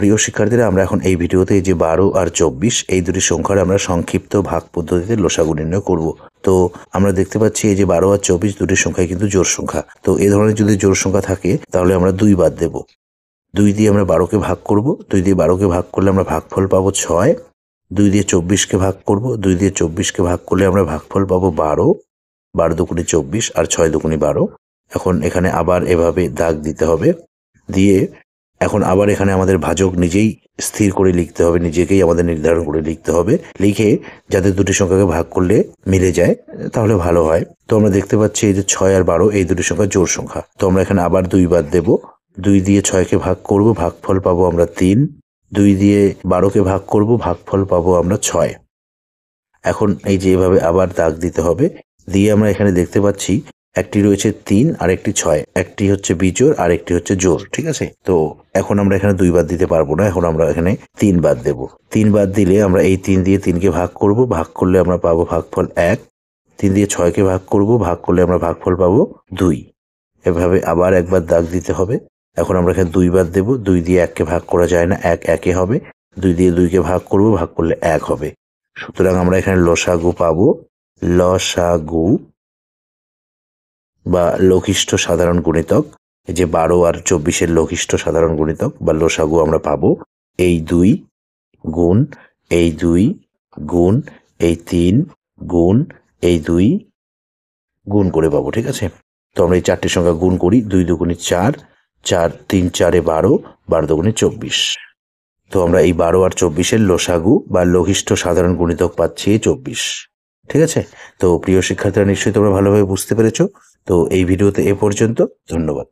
প্রিয় শিক্ষার্থীরা, আমরা এখন এই ভিডিওতে যে 12 আর 24 এই দুটি সংখ্যার আমরা সংক্ষিপ্ত ভাগ পদ্ধতিতে লসাগু নির্ণয় করব। তো আমরা দেখতে পাচ্ছি এই যে 12 আর 24 দুটি সংখ্যাই কিন্তু জোড় সংখ্যা। তো এই ধরনের যদি জোড় সংখ্যা থাকে তাহলে আমরা 2 বাদ দেব। 2 দিয়ে আমরা 12কে ভাগ করব। 2 দিয়ে 12কে ভাগ করলে আমরা ভাগফল পাবো 6। 2 দিয়ে 24কে ভাগ করব। 2 দিয়ে 24কে ভাগ করলে আমরা ভাগফল পাবো 12। 12 দুগুণে 24 আর 6 দুগুণে 12। এখন এখানে আবার এভাবে দাগ দিতে হবে। দিয়ে এখন আবার এখানে আমাদের ভাজক নিজেই স্থির করে লিখতে হবে, নিজেকেই আমাদের নির্ধারণ করে লিখতে হবে। লিখে যাতে দুটি সংখ্যাকে ভাগ করলে মিলে যায় তাহলে ভালো হয়। তো আমরা দেখতে পাচ্ছি এই যে 6 আর 12 এই দুটি সংখ্যা জোড় সংখ্যা। তো আমরা এখানে আবার 2 বাদ দেব। 2 দিয়ে 6কে ভাগ করব, ভাগফল পাবো আমরা 3। 2 দিয়ে 12কে ভাগ করব, ভাগফল পাবো আমরা 6। এখন এই যে এভাবে আবার দাগ দিতে হবে। দিয়ে আমরা এখানে দেখতে পাচ্ছি একটি রয়েছে 3 আর একটি 6, একটি হচ্ছে বিজোড় আর একটি হচ্ছে জোড়। ঠিক আছে, তো এখন আমরা এখানে 2 বাদ দিতে পারবো না, এখন আমরা এখানে 3 বাদ দেব। 3 বাদ দিলে আমরা এই 3 দিয়ে 3কে ভাগ করব, ভাগ করলে আমরা পাবো ভাগফল 1। 3 দিয়ে 6কে ভাগ করব, ভাগ করলে আমরা ভাগফল পাবো 2। এভাবে আবার একবার দাগ দিতে হবে। এখন আমরা এখানে 2 বাদ দেব। 2 দিয়ে 1কে ভাগ করা যায় না, 1 1-এ হবে। 2 দিয়ে 2কে ভাগ করব, ভাগ করলে 1 হবে। সুতরাং আমরা এখানে লসাগু পাবো, লসাগু বা লঘিষ্ঠ সাধারণ গুণিতক, এই যে 12 আর 24-এর লঘিষ্ঠ সাধারণ গুণিতক বা লসাগু আমরা পাবো এই 2 গুণ এই 2 গুণ এই 3 গুণ এই 2 গুণ করে পাবো। ঠিক আছে, তো আমরা এই 4টি সংখ্যা গুণ করি। 2 দুগুণে 4, 4 3 4-এ 12, 12 দুগুণে 24। তো আমরা এই 12 আর 24-এর লসাগু বা লঘিষ্ঠ সাধারণ গুণিতক পাচ্ছি 24। ঠিক আছে, তো প্রিয় শিক্ষার্থীরা, নিশ্চয়ই তোমরা ভালোভাবে বুঝতে পেরেছো। তো এই ভিডিওতে এ পর্যন্ত। ধন্যবাদ।